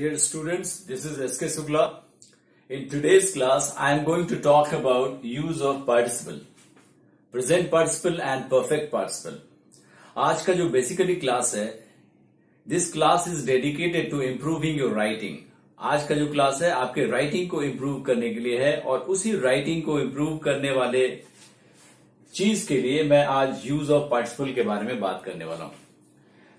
Dear students, this is S.K. Sugla. In today's class, I am going to talk about use of participle, present participle and perfect participle. आज का जो basically class है, this class is dedicated to improving your writing. आज का जो class है आपके writing को इम्प्रूव करने के लिए है और उसी राइटिंग को इम्प्रूव करने वाले चीज के लिए मैं आज यूज ऑफ पार्टिसिपल के बारे में बात करने वाला हूं।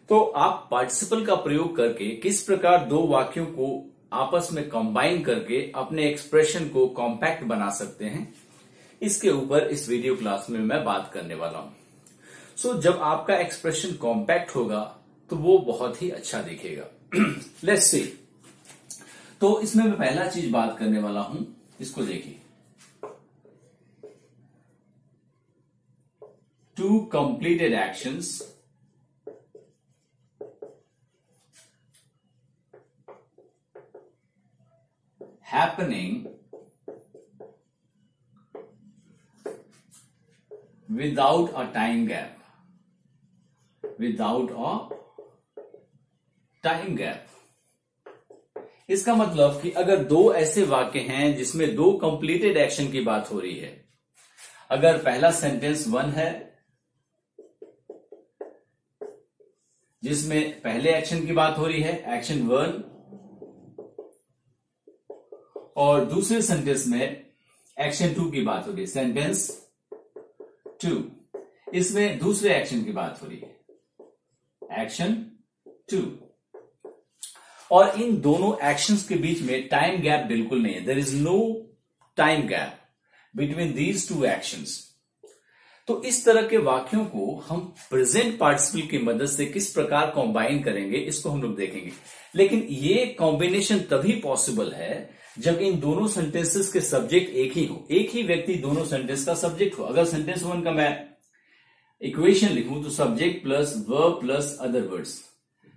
तो आप पार्टिसिपल का प्रयोग करके किस प्रकार दो वाक्यों को आपस में कंबाइन करके अपने एक्सप्रेशन को कॉम्पैक्ट बना सकते हैं, इसके ऊपर इस वीडियो क्लास में मैं बात करने वाला हूं। सो जब आपका एक्सप्रेशन कॉम्पैक्ट होगा तो वो बहुत ही अच्छा दिखेगा। Let's see. तो इसमें मैं पहला चीज बात करने वाला हूं, इसको देखिए। Two completed actions happening without a time gap. Without a time gap. इसका मतलब कि अगर दो ऐसे वाक्य हैं जिसमें दो कंप्लीटेड एक्शन की बात हो रही है, अगर पहला सेंटेंस 1 है जिसमें पहले एक्शन की बात हो रही है, एक्शन 1, और दूसरे सेंटेंस में एक्शन 2 की बात हो रही है, सेंटेंस 2, इसमें दूसरे एक्शन की बात हो रही है, एक्शन 2, और इन दोनों एक्शंस के बीच में टाइम गैप बिल्कुल नहीं है। There is no time gap between these two actions. तो इस तरह के वाक्यों को हम प्रेजेंट पार्टिसिपल की मदद से किस प्रकार कॉम्बाइन करेंगे, इसको हम लोग देखेंगे। लेकिन ये कॉम्बिनेशन तभी पॉसिबल है जब इन दोनों सेंटेंसेस के सब्जेक्ट एक ही हो, एक ही व्यक्ति दोनों सेंटेंस का सब्जेक्ट हो। अगर सेंटेंस 1 का मैं इक्वेशन लिखूं तो subject plus verb plus other words,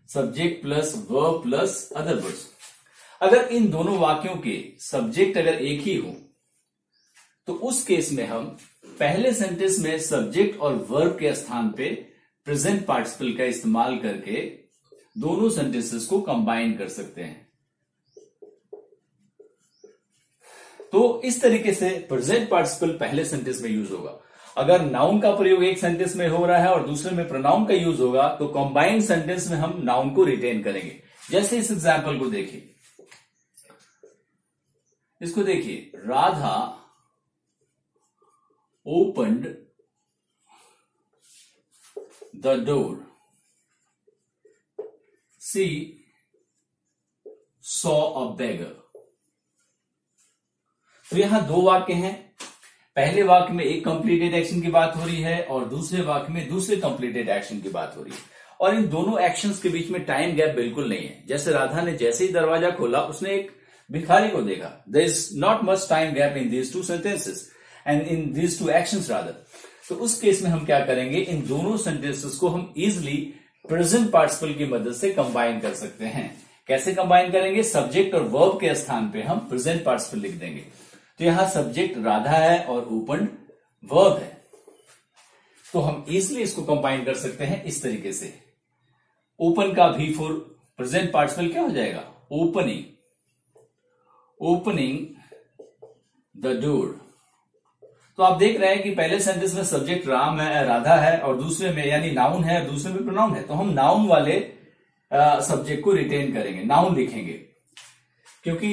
subject plus verb plus other words. अगर इन दोनों वाक्यों के सब्जेक्ट अगर एक ही हो तो उस केस में हम पहले सेंटेंस में सब्जेक्ट और वर्ब के स्थान पे प्रेजेंट पार्टिसिपल का इस्तेमाल करके दोनों सेंटेंसेस को कंबाइन कर सकते हैं। तो इस तरीके से प्रेजेंट पार्टिसिपल पहले सेंटेंस में यूज होगा। अगर नाउन का प्रयोग एक सेंटेंस में हो रहा है और दूसरे में प्रोनाउन का यूज होगा तो कंबाइंड सेंटेंस में हम नाउन को रिटेन करेंगे। जैसे इस एग्जांपल को देखिए, इसको देखिए, Radha opened the door, she saw a beggar. तो यहां दो वाक्य हैं। पहले वाक्य में एक कंप्लीटेड एक्शन की बात हो रही है और दूसरे वाक्य में दूसरे कंप्लीटेड एक्शन की बात हो रही है, और इन दोनों एक्शंस के बीच में टाइम गैप बिल्कुल नहीं है। जैसे राधा ने जैसे ही दरवाजा खोला उसने एक भिखारी को देखा। There is not much time gap in these two sentences and in these two actions rather. तो उस केस में हम क्या करेंगे, इन दोनों सेंटेंसेस को हम इजिली प्रेजेंट पार्टिसिपल की मदद से कंबाइन कर सकते हैं। कैसे कंबाइन करेंगे? सब्जेक्ट और वर्ब के स्थान पे हम प्रेजेंट पार्टिसिपल लिख देंगे। तो यहां सब्जेक्ट राधा है और ओपन वर्ब है, तो हम इजिली इसको कंबाइन कर सकते हैं इस तरीके से। ओपन का भी फॉर प्रेजेंट पार्टिसिपल क्या हो जाएगा? Opening, opening the door. तो आप देख रहे हैं कि पहले सेंटेंस में सब्जेक्ट राम है, राधा है, और दूसरे में यानी नाउन है, दूसरे में प्रोनाउन है। तो हम नाउन वाले सब्जेक्ट को रिटेन करेंगे, नाउन लिखेंगे, क्योंकि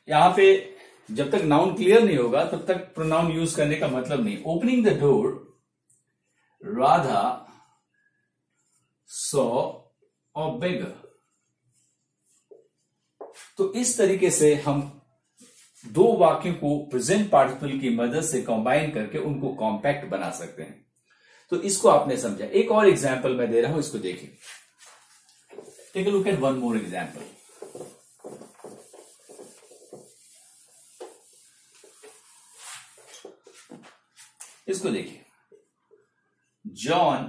यहां पे जब तक नाउन क्लियर नहीं होगा तब तक प्रोनाउन यूज करने का मतलब नहीं। Opening the door, Radha saw a beggar. तो इस तरीके से हम दो वाक्यों को प्रेजेंट पार्टिसिपल की मदद से कंबाइन करके उनको कॉम्पैक्ट बना सकते हैं। तो इसको आपने समझा। एक और एग्जांपल मैं दे रहा हूं, इसको देखिए। Take a look at one more example. इसको देखिए, John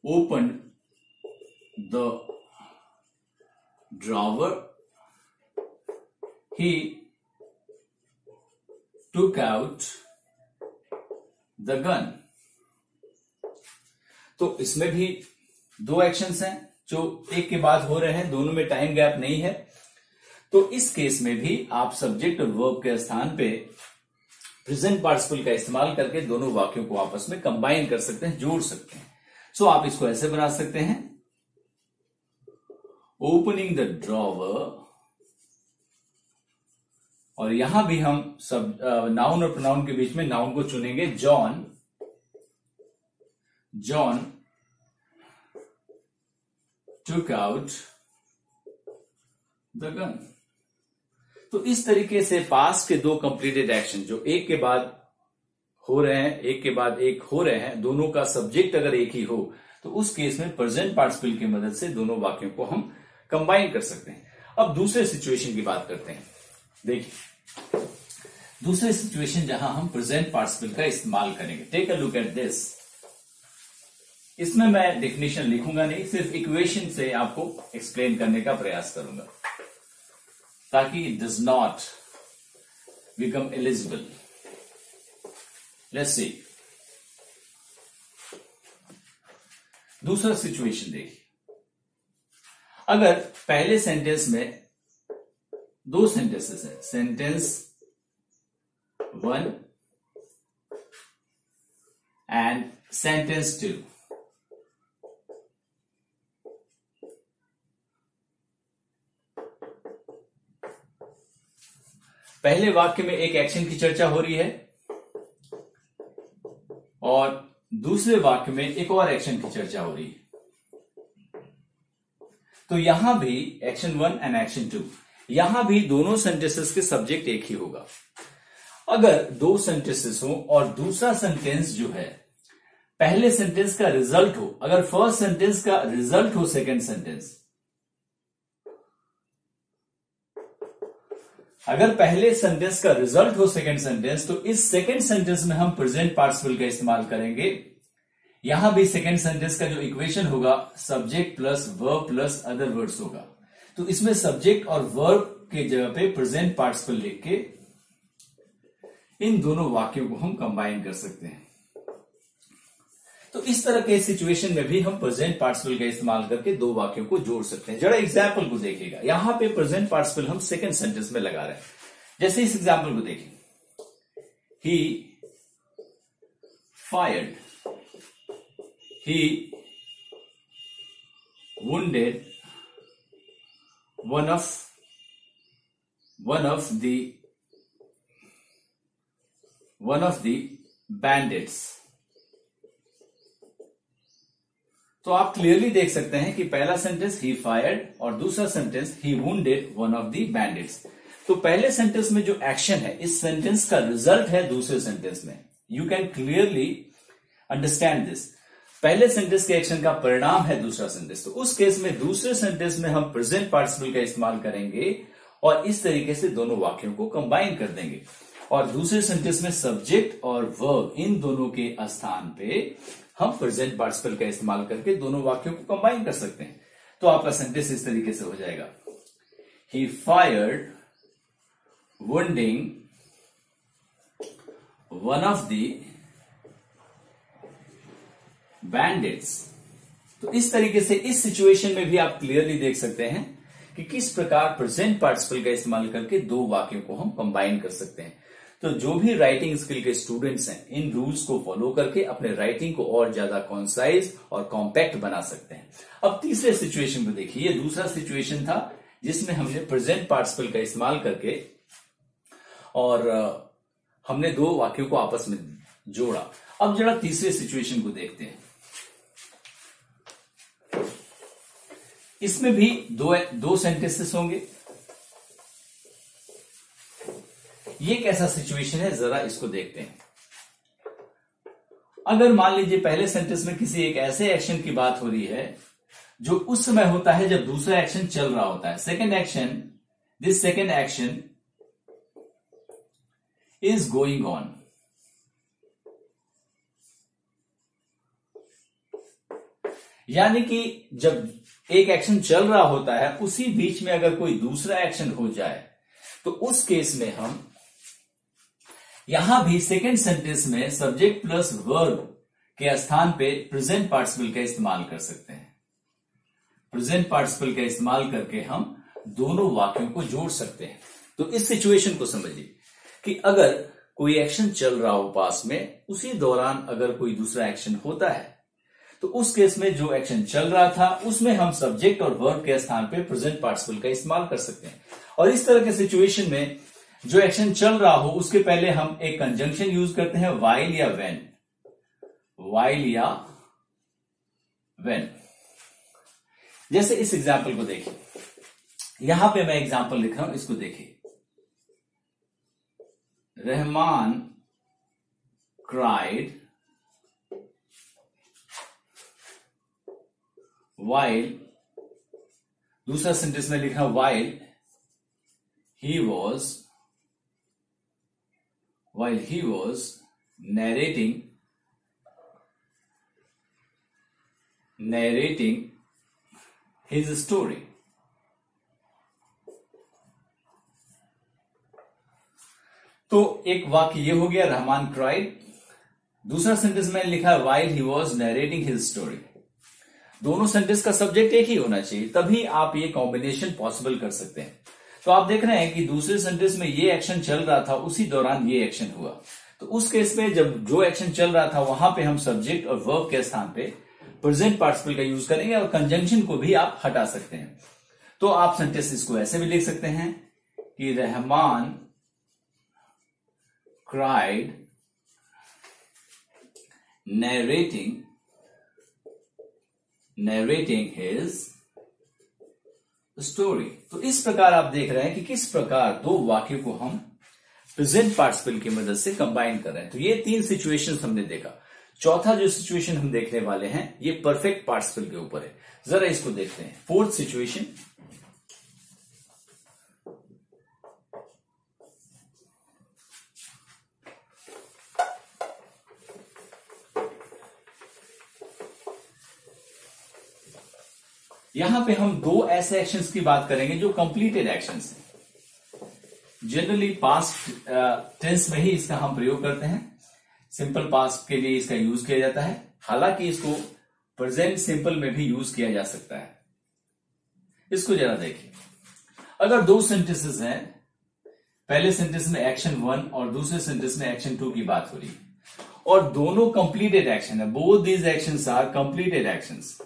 opened the drawer, he took out the gun। तो इसमें भी दो एक्शंस हैं, जो एक के बाद हो रहे हैं, दोनों में टाइम गैप नहीं है, तो इस केस में भी आप सब्जेक्ट और वर्ब के स्थान पे प्रेजेंट पार्टिसिपल का इस्तेमाल करके दोनों वाक्यों को आपस में कंबाइन कर सकते हैं, जोड़ सकते हैं। सो आप इसको ऐसे बना सकते हैं, ओपनिंग द ड्रॉवर, और यहां भी हम सब नाउन और प्रोनाउन के बीच में नाउन को चुनेंगे। John took out the gun। तो इस तरीके से पास्ट के दो कंप्लीटेड एक्शन जो एक के बाद हो रहे हैं, एक के बाद एक हो रहे हैं, दोनों का सब्जेक्ट अगर एक ही हो तो उस केस में प्रेजेंट पार्टिसिपल की मदद से दोनों वाक्यों को हम कंबाइन कर सकते हैं। अब दूसरे सिचुएशन की बात करते हैं। देखिए, दूसरे सिचुएशन जहां हम प्रेजेंट पार्टिसिपल का इस्तेमाल करेंगे। Take a look at this. इसमें मैं डेफिनेशन लिखूंगा नहीं, सिर्फ इक्वेशन से आपको एक्सप्लेन करने का प्रयास करूंगा ताकि it does not become eligible. Let's see, दूसरा सिचुएशन देखिए। अगर पहले सेंटेंस में दो सेंटेंसेस है, सेंटेंस 1 एंड सेंटेंस 2, पहले वाक्य में एक एक्शन की चर्चा हो रही है और दूसरे वाक्य में एक और एक्शन की चर्चा हो रही है। तो यहां भी एक्शन 1 एंड एक्शन 2, यहां भी दोनों सेंटेंसेस के सब्जेक्ट एक ही होगा। अगर दो सेंटेंसेस हो और दूसरा सेंटेंस जो है पहले सेंटेंस का रिजल्ट हो, अगर फर्स्ट सेंटेंस का रिजल्ट हो सेकेंड सेंटेंस, अगर पहले सेंटेंस का रिजल्ट हो सेकेंड सेंटेंस, तो इस सेकेंड सेंटेंस में हम प्रेजेंट पार्टिसिपल का इस्तेमाल करेंगे। यहां भी सेकेंड सेंटेंस का जो इक्वेशन होगा subject plus verb plus other words होगा। तो इसमें सब्जेक्ट और वर्ब के जगह पे प्रेजेंट पार्टिसिपल लिख के इन दोनों वाक्यों को हम कंबाइन कर सकते हैं। तो इस तरह के सिचुएशन में भी हम प्रेजेंट पार्टिसिपल का इस्तेमाल करके दो वाक्यों को जोड़ सकते हैं। जरा एग्जाम्पल को देखिएगा, यहां पे प्रेजेंट पार्टिसिपल हम सेकंड सेंटेंस में लगा रहे हैं। जैसे इस एग्जाम्पल को देखिए, ही fired, he wounded one of the bandits। तो आप क्लियरली देख सकते हैं कि पहला सेंटेंस ही फायर्ड और दूसरा sentence he wounded one of the bandits. तो पहले सेंटेंस में जो एक्शन है इस सेंटेंस का रिजल्ट है दूसरे सेंटेंस में। You can clearly understand this. पहले सेंटेंस के एक्शन का परिणाम है दूसरा सेंटेंस। तो उस केस में दूसरे सेंटेंस में हम प्रेजेंट पार्टिसिपल का इस्तेमाल करेंगे और इस तरीके से दोनों वाक्यों को कंबाइन कर देंगे। और दूसरे सेंटेंस में सब्जेक्ट और वर्ब इन दोनों के स्थान पे हम प्रेजेंट पार्टिसिपल का इस्तेमाल करके दोनों वाक्यों को कंबाइन कर सकते हैं। तो आपका सेंटेंस इस तरीके से हो जाएगा, he fired wounding one of the bandits. तो इस तरीके से इस सिचुएशन में भी आप क्लियरली देख सकते हैं कि किस प्रकार प्रेजेंट पार्टिसिपल का इस्तेमाल करके दो वाक्यों को हम कंबाइन कर सकते हैं। तो जो भी राइटिंग स्किल के स्टूडेंट्स हैं इन रूल्स को फॉलो करके अपने राइटिंग को और ज्यादा कॉन्साइज और कॉम्पैक्ट बना सकते हैं। अब तीसरे सिचुएशन को देखिए, ये दूसरा सिचुएशन था जिसमें हमने प्रेजेंट पार्टिसिपल का इस्तेमाल करके और हमने दो वाक्यों को आपस में जोड़ा। अब जरा तीसरे सिचुएशन को देखते हैं। इसमें भी दो सेंटेंसेस होंगे। ये कैसा सिचुएशन है जरा इसको देखते हैं। अगर मान लीजिए पहले सेंटेंस में किसी एक ऐसे एक्शन की बात हो रही है जो उस समय होता है जब दूसरा एक्शन चल रहा होता है। Second action, this second action is going on. यानी कि जब एक एक्शन चल रहा होता है उसी बीच में अगर कोई दूसरा एक्शन हो जाए तो उस केस में हम यहां भी सेकेंड सेंटेंस में सब्जेक्ट प्लस वर्ब के स्थान पे प्रेजेंट पार्टिसिपल का इस्तेमाल कर सकते हैं। प्रेजेंट पार्टिसिपल का इस्तेमाल करके हम दोनों वाक्यों को जोड़ सकते हैं। तो इस सिचुएशन को समझिए कि अगर कोई एक्शन चल रहा हो पास में, उसी दौरान अगर कोई दूसरा एक्शन होता है, तो उस केस में जो एक्शन चल रहा था उसमें हम सब्जेक्ट और वर्ब के स्थान पे प्रेजेंट पार्टिसिपल का इस्तेमाल कर सकते हैं। और इस तरह के सिचुएशन में जो एक्शन चल रहा हो उसके पहले हम एक कंजंक्शन यूज करते हैं, व्हाइल या व्हेन। व्हाइल या व्हेन। जैसे इस एग्जाम्पल को देखिए, यहां पे मैं एग्जाम्पल लिख रहा हूं, इसको देखिए। रहमान cried while, दूसरा सेंटेंस में लिखा while he was narrating his story. तो एक वाक्य ये हो गया, रहमान क्राइड। दूसरा सेंटेंस में लिखा है while he was narrating his story। दोनों सेंटेंस का सब्जेक्ट एक ही होना चाहिए, तभी आप ये कॉम्बिनेशन पॉसिबल कर सकते हैं। तो आप देख रहे हैं कि दूसरे सेंटेंस में ये एक्शन चल रहा था, उसी दौरान ये एक्शन हुआ। तो उस केस में जब जो एक्शन चल रहा था वहां पे हम सब्जेक्ट और वर्ब के स्थान पे प्रेजेंट पार्टिसिपल का यूज करेंगे और कंजंक्शन को भी आप हटा सकते हैं। तो आप सेंटेंस इसको ऐसे भी लिख सकते हैं कि Rahman cried narrating his story। तो इस प्रकार आप देख रहे हैं कि किस प्रकार दो वाक्यों को हम प्रेजेंट पार्टिसिपल की मदद से कंबाइन कर रहे हैं। तो ये 3 सिचुएशंस हमने देखा। चौथा जो सिचुएशन हम देखने वाले हैं ये परफेक्ट पार्टिसिपल के ऊपर है। जरा इसको देखते हैं। फोर्थ सिचुएशन, यहां पे हम 2 ऐसे एक्शंस की बात करेंगे जो कंप्लीटेड एक्शंस हैं। जनरली पास्ट टेंस में ही इसका हम प्रयोग करते हैं, सिंपल पास्ट के लिए इसका यूज किया जाता है। हालांकि इसको प्रेजेंट सिंपल में भी यूज किया जा सकता है। इसको जरा देखिए, अगर 2 सेंटेंसेस हैं, पहले सेंटेंस में एक्शन 1 और दूसरे सेंटेंस में एक्शन 2 की बात हो रही है और दोनों कंप्लीटेड एक्शन है। Both these actions are completed actions,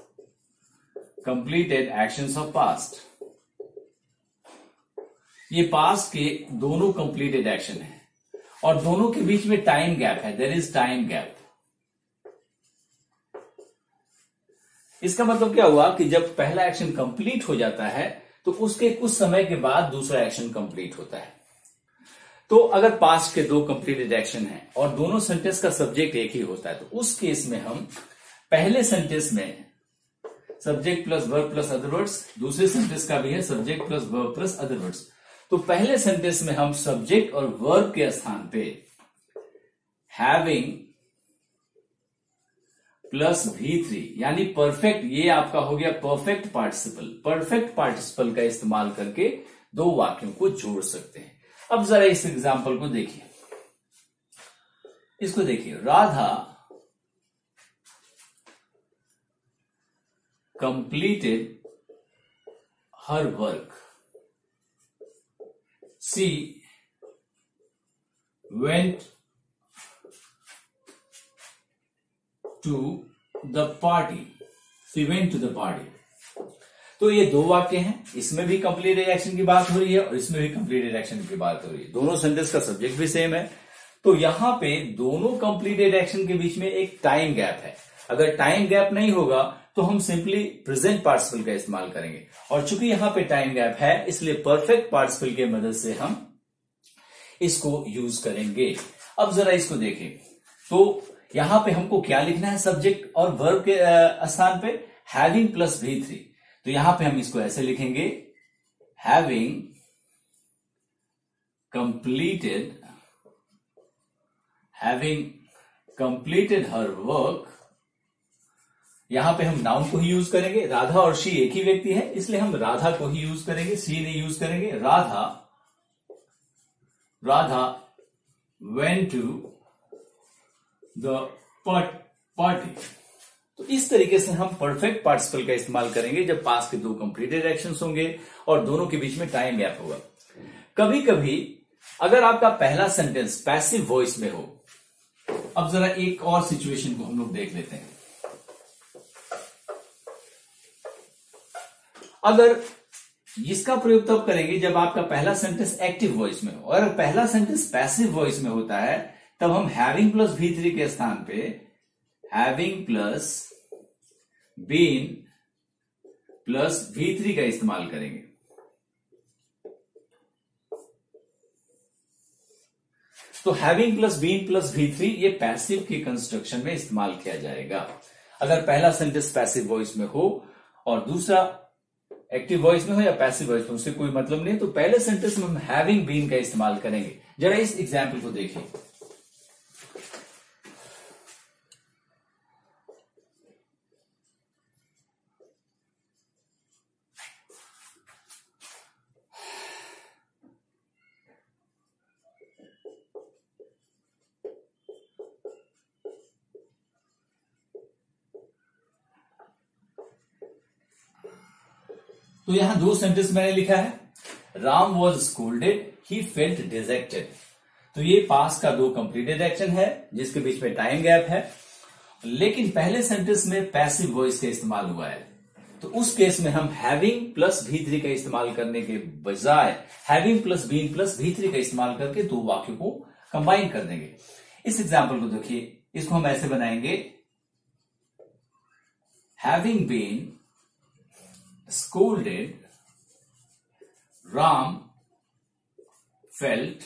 completed actions of past। ये पास्ट के दोनों कंप्लीटेड एक्शन है और दोनों के बीच में टाइम गैप है, देयर इज टाइम गैप। इसका मतलब क्या हुआ कि जब पहला एक्शन कंप्लीट हो जाता है तो उसके कुछ समय के बाद दूसरा एक्शन कंप्लीट होता है। तो अगर पास्ट के 2 कंप्लीटेड एक्शन है और दोनों सेंटेंस का सब्जेक्ट एक ही होता है, तो उस केस में हम पहले सेंटेंस में subject plus verb plus other words, दूसरे सेंटेंस का भी है subject plus verb plus other words. तो पहले सेंटेंस में हम सब्जेक्ट और वर्ब के स्थान पे हैविंग प्लस V3 यानी परफेक्ट, ये आपका हो गया परफेक्ट पार्टिसिपल। परफेक्ट पार्टिसिपल का इस्तेमाल करके 2 वाक्यों को जोड़ सकते हैं। अब जरा इस एग्जांपल को देखिए, इसको देखिए। Radha completed her work, she went to the party, तो ये 2 वाक्य हैं, इसमें भी कंप्लीटेड एक्शन की बात हो रही है और इसमें भी कंप्लीटेड एक्शन की बात हो रही है। दोनों सेंटेंस का सब्जेक्ट भी सेम है। तो यहां पे दोनों कंप्लीटेड एक्शन के बीच में एक टाइम गैप है। अगर टाइम गैप नहीं होगा तो हम सिंपली प्रेजेंट पार्टिसिपल का इस्तेमाल करेंगे और चूंकि यहां पे टाइम गैप है इसलिए परफेक्ट पार्टिसिपल की मदद से हम इसको यूज करेंगे। अब जरा इसको देखें, तो यहां पे हमको क्या लिखना है, सब्जेक्ट और वर्ब के स्थान पे हैविंग प्लस V3। तो यहां पे हम इसको ऐसे लिखेंगे, हैविंग कंप्लीटेड हर वर्क। यहां पे हम नाउन को ही यूज करेंगे, राधा और शी एक ही व्यक्ति है इसलिए हम राधा को ही यूज करेंगे, शी नहीं यूज करेंगे। Radha went to the party। तो इस तरीके से हम परफेक्ट पार्टिसिपल का इस्तेमाल करेंगे जब पास्ट के दो कंप्लीटेड एक्शंस होंगे और दोनों के बीच में टाइम गैप होगा। कभी कभी अगर आपका पहला सेंटेंस पैसिव वॉइस में हो, अब जरा एक और सिचुएशन को हम लोग देख लेते हैं। अगर इसका प्रयोग तब करेंगे जब आपका पहला सेंटेंस एक्टिव वॉइस में हो, और पहला सेंटेंस पैसिव वॉइस में होता है तब हम हैविंग प्लस V3 के स्थान पे having plus been plus V3 का इस्तेमाल करेंगे। तो having plus been plus V3 ये पैसिव के कंस्ट्रक्शन में इस्तेमाल किया जाएगा। अगर पहला सेंटेंस पैसिव वॉइस में हो और दूसरा एक्टिव वॉइस में हो या पैसिव वॉइस में, उससे कोई मतलब नहीं। तो पहले सेंटेंस में हम हैविंग बीन का इस्तेमाल करेंगे। जरा इस एग्जाम्पल को देखिए। तो यहां दो सेंटेंस मैंने लिखा है, Ram was scolded, he felt dejected. तो ये पास्ट का दो कंप्लीटेड एक्शन है जिसके बीच में टाइम गैप है, लेकिन पहले सेंटेंस में पैसिव वॉइस का इस्तेमाल हुआ है। तो उस केस में हम हैविंग प्लस V3 का इस्तेमाल करने के बजाय having plus been plus V3 का इस्तेमाल करके दो वाक्यों को कंबाइन कर देंगे। इस एग्जाम्पल को देखिए, इसको हम ऐसे बनाएंगे, having been scolded, Ram felt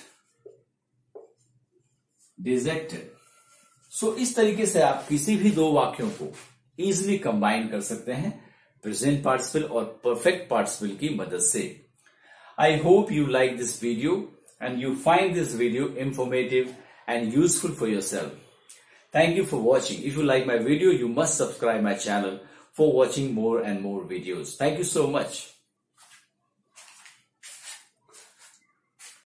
dejected। So इस तरीके से आप किसी भी दो वाक्यों को इजिली कंबाइन कर सकते हैं प्रेजेंट पार्टिसिपल और परफेक्ट पार्टिसिपल की मदद से। I hope you like this video and you find this video informative and useful for yourself. Thank you for watching. If you like my video, you must subscribe my channel for watching more and more videos. Thank you so much.